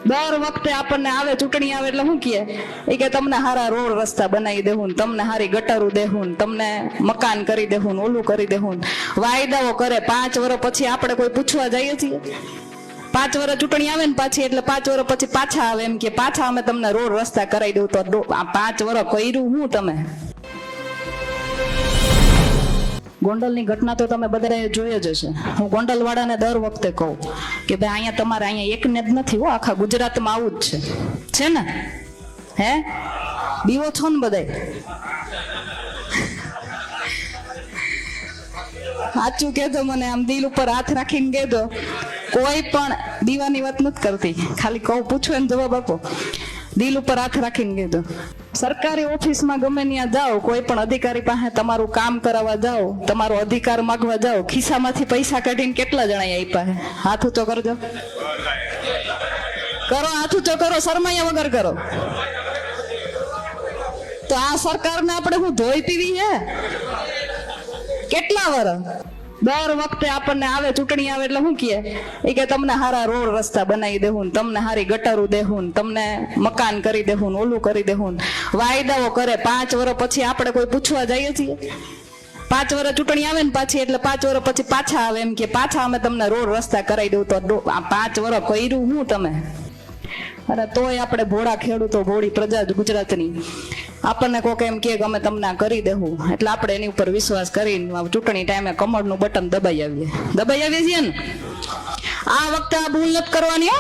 દર વખતે આપણને આવે ચૂંટણી આવે એટલે શું કે તમને હારા રોડ રસ્તા બનાવી દેવું ને તમને હારી ગટારું દેવું ને તમને મકાન કરી દેવું ને ઓલું કરી દેવું ને વાયદાઓ કરે. 5 વર્ષ પછી આપણે કોઈ પૂછવા જઈએ છીએ? 5 વર્ષ ચૂંટણી આવે ને પાછી એટલે 5 વર્ષ પછી પાછા આવે એમ કે પાછા અમે તમને રોડ રસ્તા કરાવી દઉં. તો આ 5 વર્ષ કર્યું હું તમે? ગોંડલની ઘટના તો તમે બધાએ જોઈ જ હશે. હું ગોંડલ વાળાને દર વખતે કહું કે ભાઈ અહીંયા તમારે અહીંયા એકને જ નથી હો, આખા ગુજરાતમાં આવું જ છે ને? હે બીવો છો ને બધાય? સાચું કહેતો, મને આમ દિલ ઉપર હાથ રાખીને કહેતો. કોઈ પણ દીવાની વાત નથી કરતી, ખાલી કહું પૂછું એમ જવાબ આપો. દિલ ઉપર હાથ રાખીને કહેતો. સરકારી ઓફિસમાં ગમે ત્યાં જાઓ, કોઈ પણ અધિકારી પાસે તમારું કામ કરાવવા જાઓ, તમારો અધિકાર માંગવા જાઓ, ખિસ્સામાંથી પૈસા કાઢીને કેટલા જણા આપ્યા? હાથ ઊંચો કરજો. કરો, હાથ ઊંચો કરો, શરમાયા વગર કરો. તો આ સરકારને આપણે શું ધોઈ પીવી છે? કેટલા વર્ષ? દર વખતે આપણને આવે ચૂંટણી આવે એટલે શું કે તમને હારા રોડ રસ્તા બનાવી દેવું ને તમને હારી ગટારું દેવું ને તમને મકાન કરી દેવું ને ઓલું કરી દેવું ને વાયદાઓ કરે. 5 વર્ષ પછી આપણે કોઈ પૂછવા જઈએ છીએ? 5 વર્ષ ચૂંટણી આવે ને પાછી એટલે 5 વર્ષ પછી પાછા આવે એમ કે પાછા અમે તમને રોડ રસ્તા કરાવી દઉં. તો આ 5 વર્ષ કર્યું હું તમે? અરે તોય આપણે ભોળા ખેડૂતો, ભોળી પ્રજા ગુજરાતની, આપણને કોક એમ કે અમે તમને આ કરી દેવું એટલે આપણે એની ઉપર વિશ્વાસ કરીને ચૂંટણી ટાઈમે કમળનું બટન દબાઈ આવીએ છીએ ને. આ વખતે આ ભૂલ નથી કરવાની હો.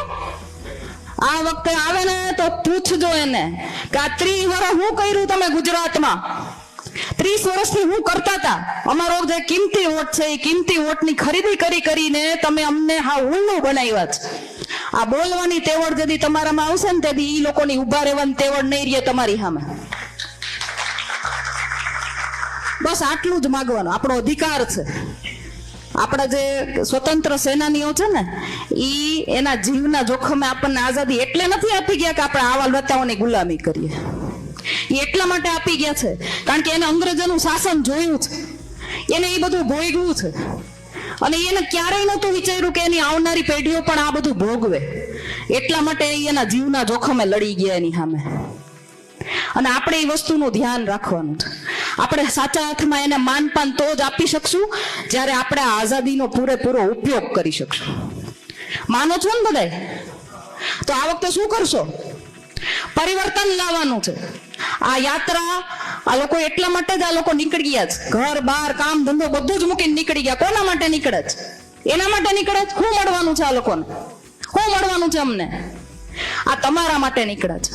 આ વખતે આવે ને તો પૂછજો એને કે આ 30 વર્ષ શું કર્યું તમે ગુજરાતમાં? 30 વર્ષથી હું કરતા હતા? અમારો જે કિંમતી વોટ છે એ કિંમતી વોટની ખરીદી કરીને તમે અમને હા ઉલ્લુ બનાવ્યા છે. આ બોલવાની તેવડ જદી તમારામાં આવશે ને તેથી ઈ લોકોની ઉભા રહેવાની તેવડ નહીં રહે તમારી સામે. બસ આટલું જ માગવાનું. આપણો અધિકાર છે. આપણા જે સ્વતંત્ર સેનાનીઓ છે ને ઈ એના જીવના જોખમે આપણને આઝાદી એટલે નથી આપી ગયા કે આપણે આવા નેતાઓની ગુલામી કરીએ. એ એટલા માટે આપી ગયા છે કારણ કે એને અંગ્રેજોનું શાસન જોયું છે, એને એ બધું ભોગવ્યું છે અને એને ક્યારેય નહોતું વિચાર્યું કે એની આવનારી પેઢીઓ પણ આ બધું ભોગવે. એટલા માટે એના જીવના જોખમે લડી ગયા એની સામે. અને આપણે એ વસ્તુનું ધ્યાન રાખવાનું છે. આપણે સાચા અર્થમાં એને માનપાન તો જ આપી શકશું જ્યારે આપણે આ આઝાદીનો પૂરેપૂરો ઉપયોગ કરી શકશું. માનો છો ને બધાય? તો આ વખતે શું કરશો? પરિવર્તન લાવવાનું છે. આ યાત્રા આ લોકો એટલા માટે જ આ લોકો નીકળી ગયા છે. ઘર બાર કામ ધંધો બધું જ મૂકીને નીકળી ગયા. કોના માટે નીકળે છે? એના માટે નીકળે છે. શું મળવાનું છે આ લોકોને? શું મળવાનું છે અમને? આ તમારા માટે નીકળે છે.